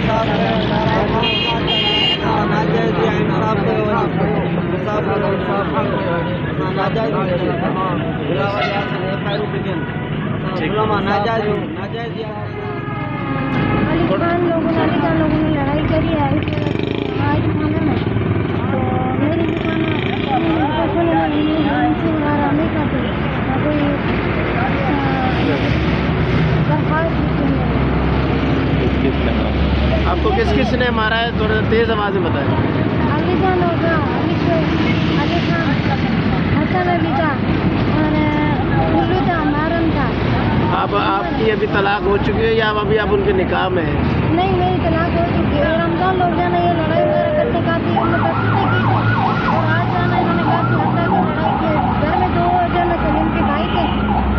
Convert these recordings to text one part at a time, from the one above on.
अली खान लोगों ने लड़ाई करी है आज थाने में, तो मेरी दुकान से मारा नहीं करते ना कोई दरख्वास्त आपको किसने मारा है? थोड़ा तेज आवाज में बताएं। अली खान होगा, अली खान, हसन अली था और गुल्लू था, मारन था। आपकी अभी तलाक हो चुकी है या अभी आप उनके निकाह में हैं? नहीं, मेरी तलाक हो चुकी है। रमजान लोग जाना ये लड़ाई वगैरह करते काफी हमने परसों से की थी और आज जाना इन्होंने काफी हद तक लड़ाई की। घर में दो जन सलीम के भाई थे,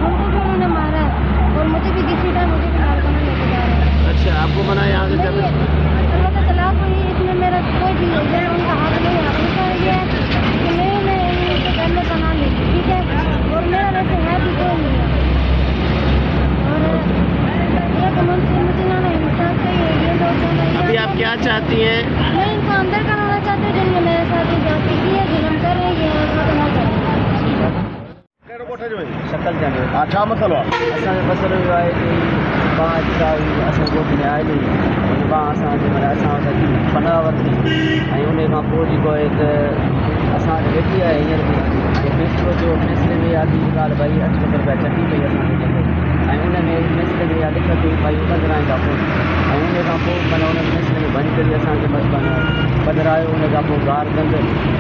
उनको भी उन्होंने मारा है और मुझे भी किसी टाइम मुझे भी कारखाना लेके जा रहे हैं। अच्छा, आपको मना यहाँ से चले? अल्लाह का तलाक हुई, इसमें मेरा कोई भी है उनका हाथ नहीं है। उनका ये है कि मैं उनके घर में बना ली, ठीक है, और मेरा वैसे है भी कोई नहीं है और मुझे ना इंसाफ चाहिए। ये लोग अभी आप क्या चाहती हैं? मैं इनको अंदर कराना चाहती हूँ जिनने मेरे साथ जाती की है, जुल्म कर रही है शक्ल जाने छा मसलो आहे? असांजो मसइलो इहो आहे की बांह अचिका हुई असां ॻोठ में आयल हुई, हुन बांह असांजे माना असां वटि पनाह वरिती ऐं उन खां पोइ जेको आहे त असां वटि वेठी आहे हींअर बि ऐं फैसलो जो फैसले में आहे की ॻाल्हि भई 8 लख रुपया चटी पई असांखे चङो ऐं उन में फैसले में आहे लिख कई भई 15 खां पोइ ऐं उन खां पोइ माना उन फैसले में बंदि करी असांखे बसि माना पधरायो। उन खां पोइ गार कंद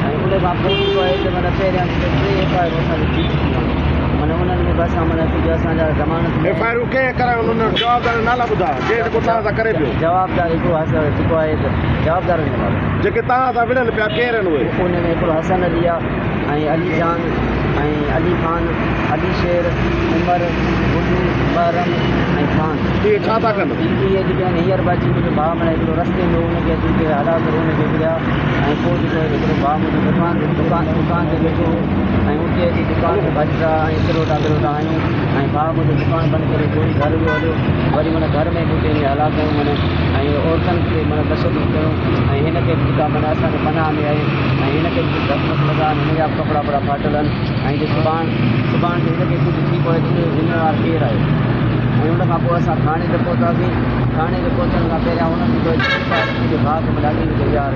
ऐं उन खां पोइ जेको आहे त माना पहिरियां 3 एफ.आई.आर असांखे थी चुकियूं आहिनि। माना उन्हनि में बसि माना कुझु असांजा ज़मानत एफ.आई.आर कंहिं करायो? उन्हनि जवाबदार नाला ॿुधा जेको तव्हां सां करे पियो? जवाबदार हिकिड़ो जेको आहे त जवाबदार जेके तव्हां सां विढ़नि पिया केरु आहिनि उहे? उन में हिकिड़ो हसन अली आहे ऐं अली जान ऐं अली खान, अली शेर, उमर, गुड्डू, बरम ऐं खान। इहे छा था कनि? इहे जेके आहिनि हींअर बाजी मुंहिंजो भाउ माना हिकिड़ो रस्ते में हुनखे अची हला करे हुनखे विढ़िया ऐं पोइ जेको हिकिड़ो भाउ मुंहिंजो दुकान ते वेठो ऐं उते अची दुकान ते भॼा ऐं किरोटा आहियूं ऐं भाउ मुंहिंजो दुकान बंदि करे कोई घर वियो हलियो। वरी माना घर में कुझु ईअं हला कयूं माना ऐं औरतुनि खे माना तशदुद कयूं ऐं हिनखे बि माना असांजे पनाह में आहे ऐं हिनखे बि दस्तमत लॻा आहिनि, हिनजा कपिड़ा वपड़ा फाटल आहिनि ऐं जे सुभाणे हिनखे कुझु थी पए त ज़िम्मेवारु केरु आहे। ऐं उन खां पोइ असां थाणे ते पहुतासीं। थाणे ते पहुचण खां पहिरियां हुननि मुंहिंजे भाउ खे ॾाढी तयार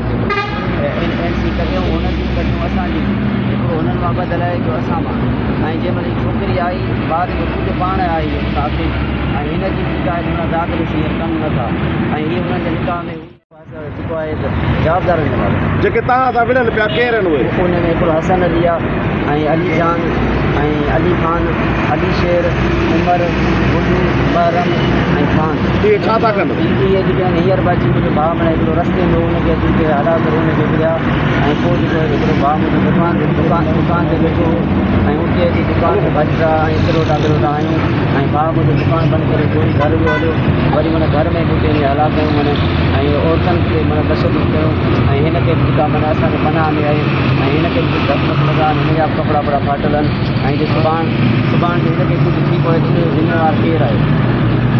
NC कढियूं, हुनजी कढियूं असांजी हिकिड़ो हुननि मां बदिलाए जो असां मां ऐं जंहिं महिल छोकिरी आई बाद में ख़ुदि पाण आई साथी ऐं हिनजी बि काई दाख़िल हींअर कनि नथा ऐं इहे हुननि जे निकाह में जेको आहे त जवाबदार जेके तव्हां सां विढ़नि पिया केरु आहिनि उहे? उन में हिकिड़ो हसन अली आहे ऐं अली जान ऐं अली खान, अली शेर, उमर, गुड्डू, बरम ऐं खान। इहे छा था कनि? इहे जेके आहिनि हींअर बाजी मुंहिंजो भाउ माना हिकिड़ो रस्ते में हुनखे अची हला करे हुनखे विढ़िया ऐं पोइ जेको हिकिड़ो भाउ मुंहिंजो दुकान ते वेठो ऐं उते अची दुकान ते भॼा ऐं किरोटा आहियूं ऐं भाउ मुंहिंजो दुकान बंदि करे कोई घर वियो हलियो। वरी माना घर में कुझु ईअं हला कयूं माना ऐं औरतुनि खे माना तशदुद कयूं ऐं हिनखे बि माना असांजे पनाह में आहे ऐं हिनखे बि दस्तमत लॻा आहिनि, हिनजा कपिड़ा वपड़ा फाटल आहिनि ऐं जे सुभाणे हिनखे कुझु थी पए त ज़िम्मेवारु केरु आहे।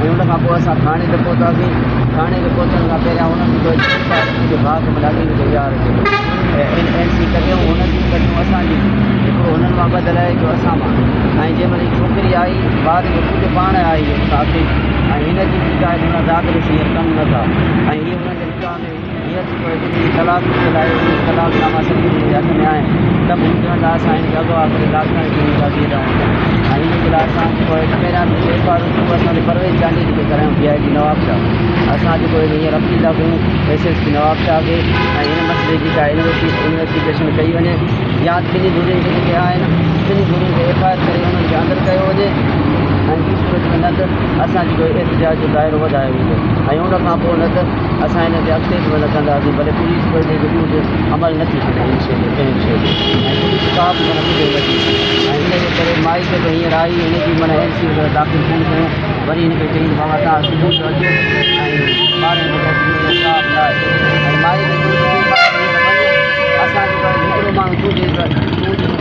ऐं उन खां पोइ असां थाणे ते पहुतासीं। थाणे ते पहुचण खां पहिरियां हुननि मुंहिंजे भाउ खे ॾाढी तयार NC कढियूं, हुनजी कढियूं असांजी हिकिड़ो हुननि मां बदिलाए जो असां मां ऐं जंहिं महिल छोकिरी आई बाद में ख़ुदि पाण आई साथी ऐं हिनजी बि काई दाख़िल हींअर कनि नथा ऐं इहे हुननि जे निकाह में हींअर जेको आहे तलाक जे लाइ तलाकनामा सभिनी जे हथ में आहे त बि हुन लाइ असां हिनखे अॻुवाट करे लाखनि जी थी रहूं ऐं हिन जे लाइ असां जेको आहे पहिरियां एफ.आई.आर असांजे परवेज़ चांदी जेके करायूं PIG नवाब शाह असां जेको हींअर अपील था कयूं SSP नवाब शाह खे ऐं हिन मसइले जी का इन्वेस्टिगेशन कई वञे या ॿिनी धुरियुनि खे जेके आहिनि ॿिनी धुरियुनि खे एफ.आई.आर करे हुननि खे अंदरि कयो वञे ऐं ॿी सूरत में न त असां जेको एहतिजाज जो दाइरो वधायो वेंदो ऐं उन खां पोइ न त असां हिन ते अॻिते बि कंदासीं भले पुलिस कोई कुझु अमल नथी करे हिन शइ ते कंहिं शइ ते ऐं पुलिस का बि माना कुझु नथी ऐं हिनजे करे माई खे त हींअर आई हिनजी माना NC वग़ैरह दाख़िल कोन कयूं। वरी हिनखे चई बाबा तव्हां सुबुह जो अचो ऐं 12 वॻे स्टाफ लाइ ऐं माई खे असां जेको हिकिड़ो माण्हू तूं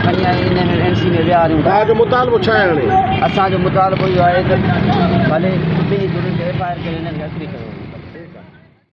खणी आई हिन में NC में विहारियूं। तव्हांजो मुतालबो छा आहे हाणे? असांजो मुतालबो इहो आहे त भले ॿिनी धुरियुनि खे एफ.आई.आर करे हिनखे अॻिते कयो।